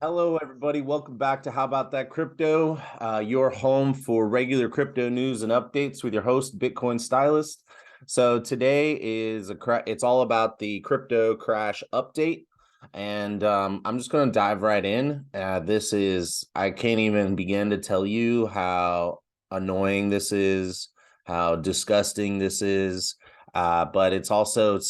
Hello, everybody. Welcome back to How About That Crypto, your home for regular crypto news and updates with your host, Bitcoin Stylist. So today is it's all about the crypto crash update, and I'm just going to dive right in. I can't even begin to tell you how annoying this is, how disgusting this is, but it's also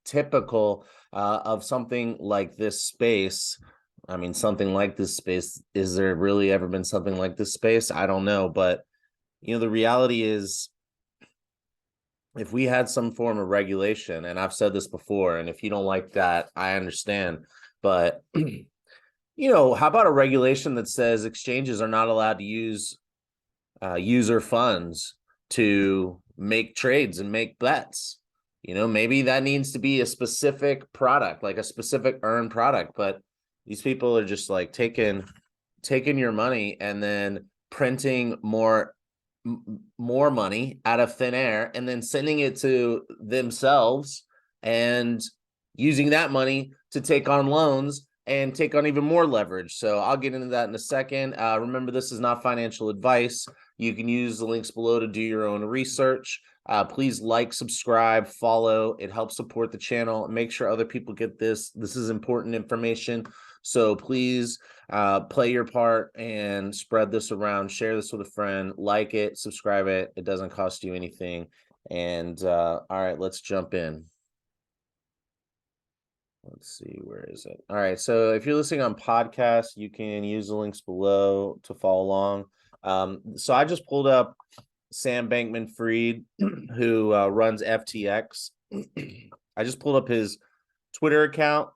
typical of something like this space. I mean, something like this space, is there really ever been something like this space? I don't know. But, the reality is, if we had some form of regulation, and I've said this before, and if you don't like that, I understand. But, how about a regulation that says exchanges are not allowed to use user funds to make trades and make bets? Maybe that needs to be a specific product, like a specific earned product. But these people are just like taking your money and then printing more money out of thin air and then sending it to themselves and using that money to take on loans and take on even more leverage. So I'll get into that in a second. Remember, this is not financial advice. You can use the links below to do your own research. Please like, subscribe, follow. It helps support the channel. Make sure other people get this. This is important information. So please play your part and spread this around. Share this with a friend. Like it, subscribe it. It doesn't cost you anything. And all right, let's jump in. Let's see, where is it? All right, so if you're listening on podcast, you can use the links below to follow along. So I just pulled up Sam Bankman-Fried, who runs FTX. I just pulled up his Twitter account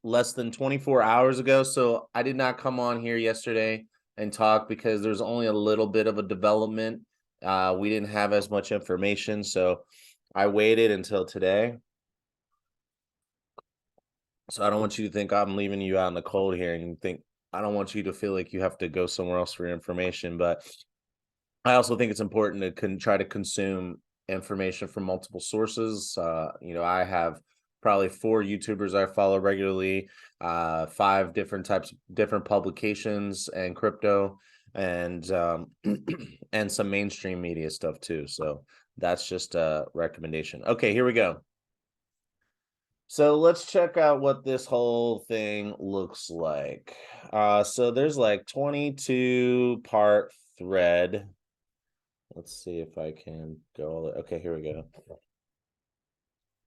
less than 24 hours ago. So I did not come on here yesterday and talk because there's only a little bit of a development. We didn't have as much information, so I waited until today. So I don't want you to think I'm leaving you out in the cold here, and I don't want you to feel like you have to go somewhere else for your information. But I also think it's important to try to consume information from multiple sources. I have probably 4 YouTubers I follow regularly, 5 different publications and crypto, and and some mainstream media stuff too. So that's just a recommendation. Okay, here we go. So let's check out what this whole thing looks like. So there's like 22-part thread. Let's see if I can go. Okay, here we go.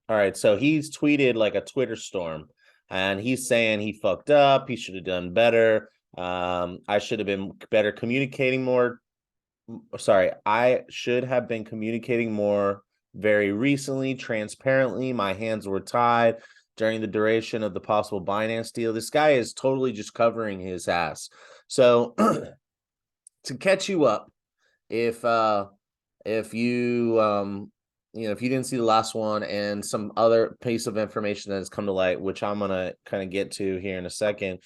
All right, so he's tweeted like a Twitter storm, and he's saying he fucked up. He should have done better. I should have been better communicating more. Sorry, I should have been communicating more very recently, transparently. My hands were tied during the duration of the possible Binance deal. This guy is totally just covering his ass. So to catch you up, if you if you didn't see the last one and some other piece of information that has come to light, which I'm gonna kind of get to here in a second,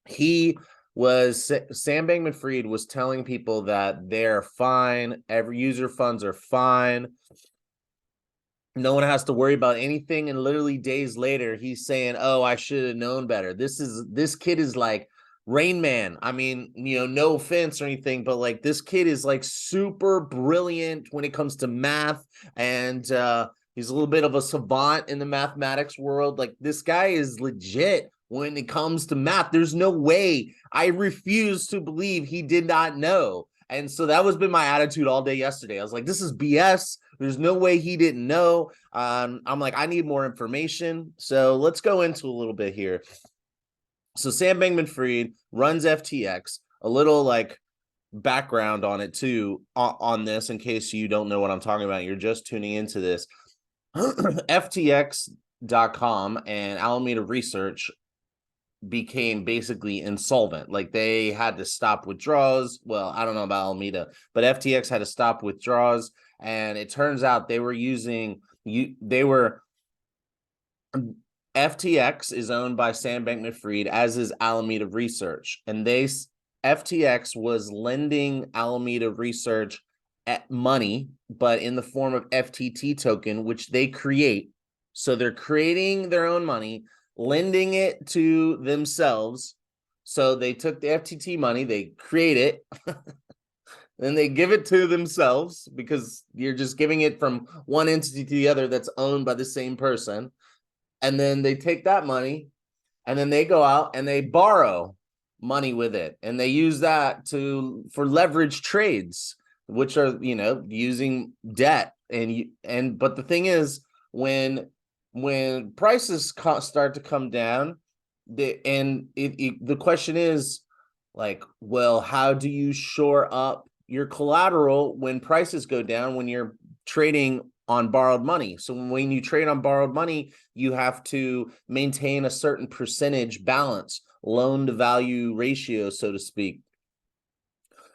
Sam Bankman-Fried was telling people that they're fine, every user funds are fine, no one has to worry about anything, and literally days later he's saying, oh, I should have known better. This kid is like Rain Man. I mean, no offense or anything, but like this kid is like super brilliant when it comes to math, and he's a little bit of a savant in the mathematics world. Like this guy is legit when it comes to math. There's no way. I refuse to believe he did not know. And so that was been my attitude all day yesterday. I was like, this is BS. There's no way he didn't know. I'm like, I need more information. So let's go into a little bit here. So Sam Bankman-Fried runs FTX. A little like background on it too, on this, in case you don't know what I'm talking about. You're just tuning into this. FTX.com and Alameda Research became basically insolvent. Like they had to stop withdrawals. Well, I don't know about Alameda, but FTX had to stop withdrawals. And it turns out FTX is owned by Sam Bankman-Fried, as is Alameda Research. And FTX was lending Alameda Research money, but in the form of FTT token, which they create. So they're creating their own money. lending it to themselves. So they took the FTT money, they create it, then they give it to themselves because you're just giving it from one entity to the other that's owned by the same person. And then they take that money and then they go out and they borrow money with it. And they use that for leverage trades, which are, using debt. But the thing is, when prices start to come down, the question is like, well, how do you shore up your collateral when prices go down when you're trading on borrowed money? So when you trade on borrowed money, you have to maintain a certain percentage balance, loan to value ratio, so to speak.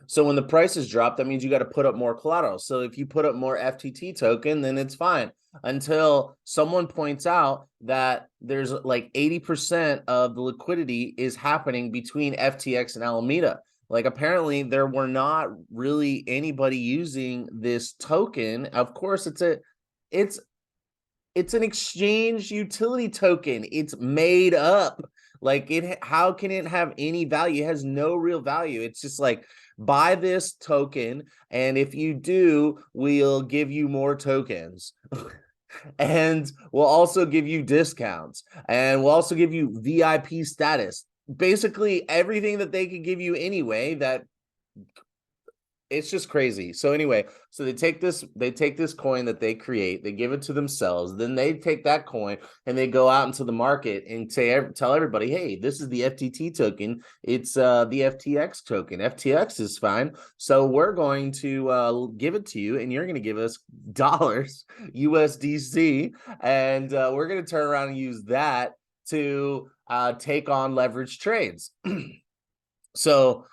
So when the prices drop, that means you got to put up more collateral. So if you put up more FTT token, then it's fine, until someone points out that there's like 80% of the liquidity is happening between FTX and Alameda. Like, apparently there were not really anybody using this token. Of course, it's an exchange utility token. It's made up. Like, how can it have any value? It has no real value. It's just like, buy this token, and if you do, we'll give you more tokens. And we'll also give you discounts, and we'll also give you VIP status. Basically everything that they could give you anyway. That it's just crazy. So anyway, so they take this coin that they create, they give it to themselves, then they take that coin and they go out into the market and tell everybody, hey, this is the FTT token, it's the FTX token. FTX is fine, so we're going to give it to you, and you're going to give us dollars, USDC, and we're going to turn around and use that to take on leverage trades. So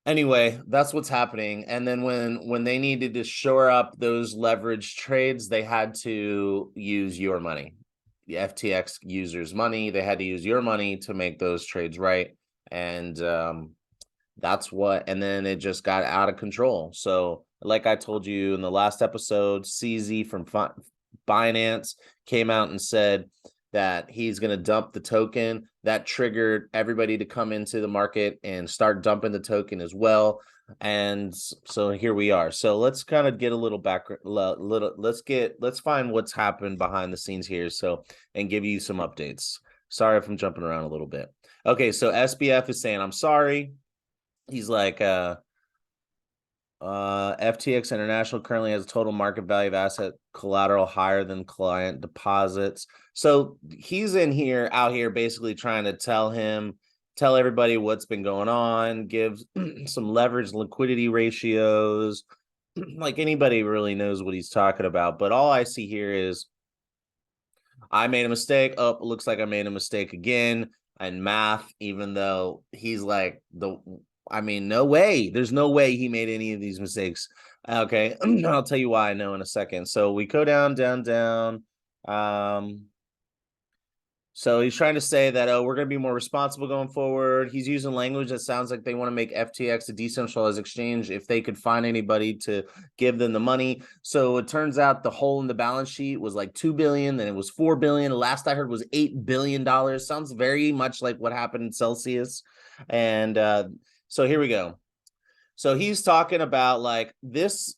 anyway, that's what's happening. And then when they needed to shore up those leverage trades, they had to use your money, the FTX users' money. They had to use your money to make those trades right. And that's what, and then it just got out of control. So like I told you in the last episode, CZ from Binance came out and said that he's going to dump the token. That triggered everybody to come into the market and start dumping the token as well. And so here we are. So let's kind of get a little background, let's find what's happened behind the scenes here. So, and give you some updates. Sorry if I'm jumping around a little bit. Okay. So SBF is saying, I'm sorry. He's like, FTX International currently has a total market value of asset collateral higher than client deposits. So he's out here basically trying to tell everybody what's been going on, give some leverage liquidity ratios. Like, anybody really knows what he's talking about. But all I see here is, I made a mistake. Oh, it looks like I made a mistake again. And math, even though he's like no way. There's no way he made any of these mistakes. Okay, I'll tell you why I know in a second. So we go down. So he's trying to say that, we're going to be more responsible going forward. He's using language that sounds like they want to make FTX a decentralized exchange if they could find anybody to give them the money. So it turns out the hole in the balance sheet was like $2 billion, then it was $4 billion. Last I heard was $8 billion. Sounds very much like what happened in Celsius. And so here we go. So he's talking about like this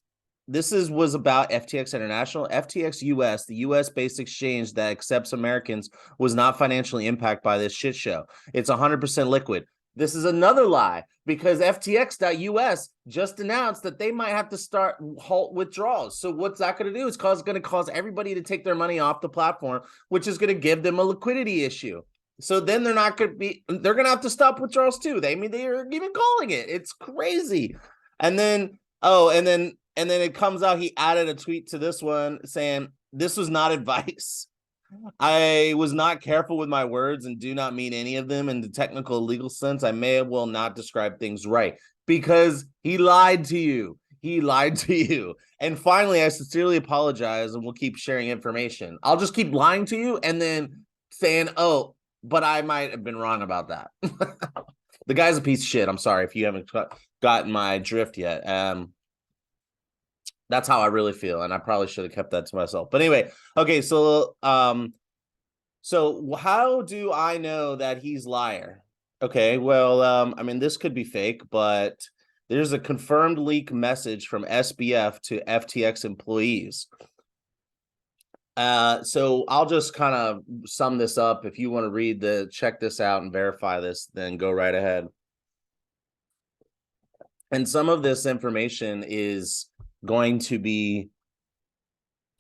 was about FTX International. FTX US, the US-based exchange that accepts Americans, was not financially impacted by this shit show. It's 100% liquid. This is another lie, because FTX.US just announced that they might have to halt withdrawals. So what's that going to do? It's going to cause everybody to take their money off the platform, which is going to give them a liquidity issue. So then they're going to have to stop withdrawals too. They're even calling it. It's crazy. And then, and then it comes out, he added a tweet to this one saying, this was not advice. I was not careful with my words and do not mean any of them in the technical legal sense. I may well not describe things right, because he lied to you. He lied to you. And finally, I sincerely apologize, and we'll keep sharing information. I'll just keep lying to you and then saying, oh, but I might have been wrong about that. The guy's a piece of shit. I'm sorry if you haven't gotten my drift yet. That's how I really feel, and I probably should have kept that to myself. But anyway, okay, so So how do I know that he's liar? Okay, well, I mean, this could be fake, but there's a confirmed leak message from SBF to FTX employees. So I'll just kind of sum this up. If you want to check this out and verify this, then go right ahead. And some of this information is going to be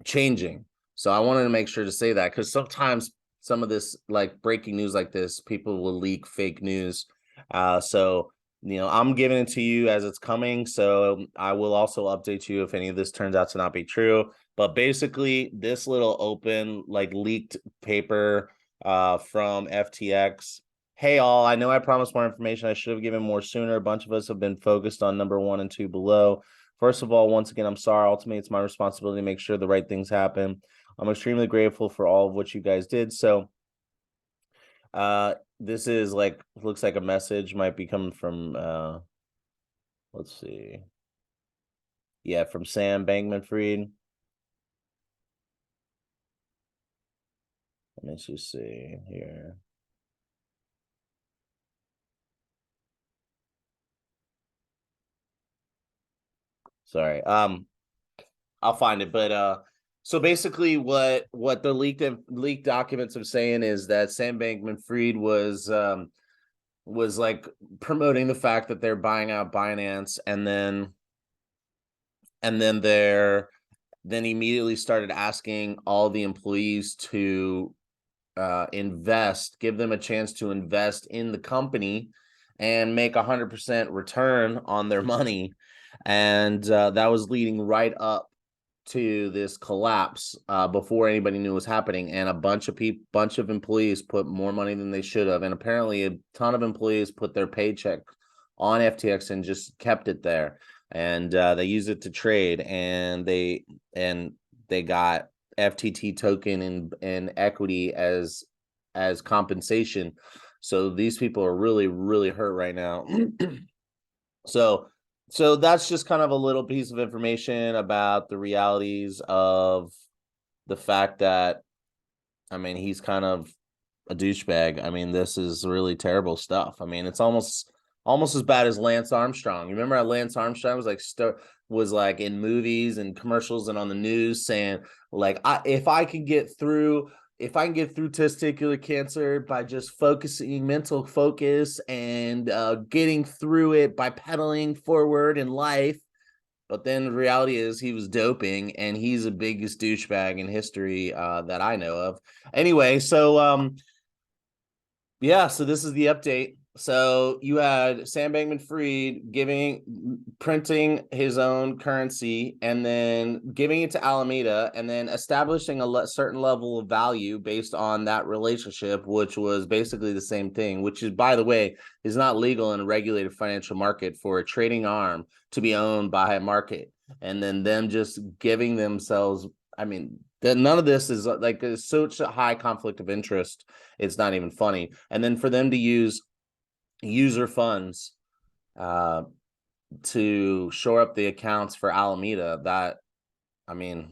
changing. So I wanted to make sure to say that, because sometimes some of this, like breaking news like this, people will leak fake news. So I'm giving it to you as it's coming. So I will also update you if any of this turns out to not be true. But basically, this little open, like leaked paper from FTX. Hey all, I know I promised more information. I should have given more sooner. A bunch of us have been focused on number 1 and 2 below. First of all, once again, I'm sorry. Ultimately, it's my responsibility to make sure the right things happen. I'm extremely grateful for all of what you guys did. So this is looks like a message might be coming from let's see. Yeah, from Sam Bankman-Fried. Let's just see here. Sorry. I'll find it, but so basically what the leaked documents are saying is that Sam Bankman-Fried was like promoting the fact that they're buying out Binance, and then immediately started asking all the employees to give them a chance to invest in the company and make 100% return on their money. And that was leading right up to this collapse before anybody knew what was happening. And a bunch of employees put more money than they should have. And apparently a ton of employees put their paycheck on FTX and just kept it there. And they used it to trade, and they got FTT token and equity as compensation. So these people are really, really hurt right now. So that's just kind of a little piece of information about the realities of the fact that, I mean, he's kind of a douchebag. I mean, this is really terrible stuff. I mean, it's almost as bad as Lance Armstrong. You remember how Lance Armstrong was like in movies and commercials and on the news saying, like, if I can get through testicular cancer by just mental focus and getting through it by pedaling forward in life. But then the reality is he was doping, and he's the biggest douchebag in history that I know of. Anyway, so yeah, so this is the update. So you had Sam Bankman-Fried printing his own currency and then giving it to Alameda, and then establishing a certain level of value based on that relationship, which was basically the same thing, which is, by the way, is not legal in a regulated financial market for a trading arm to be owned by a market. And then them just giving themselves, I mean, none of this is like such a high conflict of interest. It's not even funny. And then for them to use user funds to shore up the accounts for Alameda, that, I mean,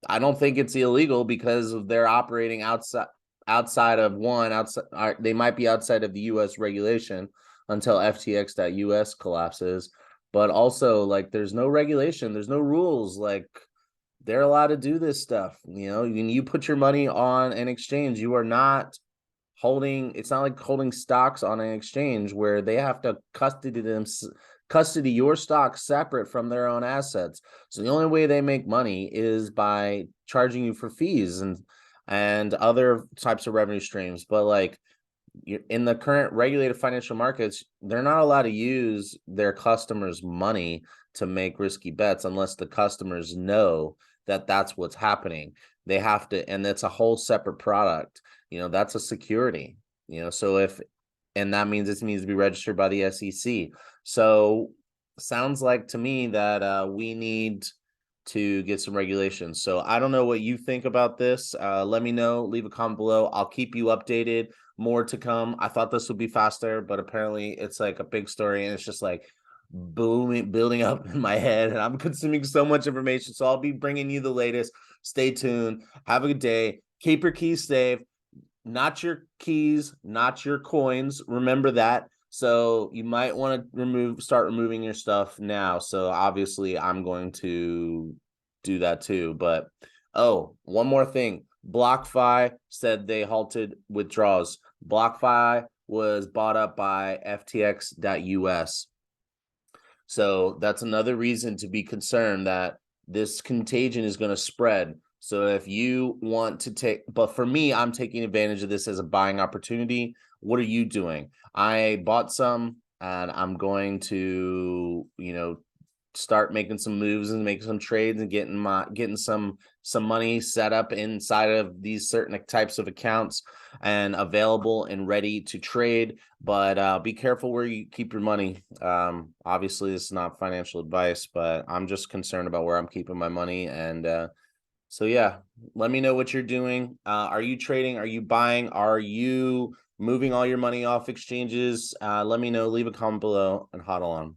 I don't think it's illegal because they're operating outside they might be outside of the US regulation until FTX.US collapses. But also, like, there's no regulation, there's no rules. Like, they're allowed to do this stuff. When you put your money on an exchange, you are not it's not like holding stocks on an exchange where they have to custody your stocks separate from their own assets. So the only way they make money is by charging you for fees and other types of revenue streams. But like, in the current regulated financial markets, they're not allowed to use their customers' money to make risky bets unless the customers know that that's what's happening. They have to, and that's a whole separate product. That's a security. And that means it needs to be registered by the SEC. So sounds like to me that we need to get some regulations. So I don't know what you think about this. Let me know, leave a comment below. I'll keep you updated. More to come. I thought this would be faster, but apparently it's like a big story, and it's just like building up in my head, and I'm consuming so much information. So I'll be bringing you the latest. Stay tuned. Have a good day. Keep your keys safe. not your keys, not your coins. Remember that. So you might want to start removing your stuff now. So obviously I'm going to do that too. But oh, one more thing. BlockFi said they halted withdrawals. BlockFi was bought up by FTX.us. So that's another reason to be concerned that this contagion is going to spread. So if you want to take, but for me, I'm taking advantage of this as a buying opportunity. What are you doing? I bought some and I'm going to, start making some moves and making some trades and getting some money set up inside of these certain types of accounts and available and ready to trade. But be careful where you keep your money. Obviously this is not financial advice, but I'm just concerned about where I'm keeping my money. And so yeah, let me know what you're doing. Are you trading? Are you buying? Are you moving all your money off exchanges? Let me know. Leave a comment below and hodl on.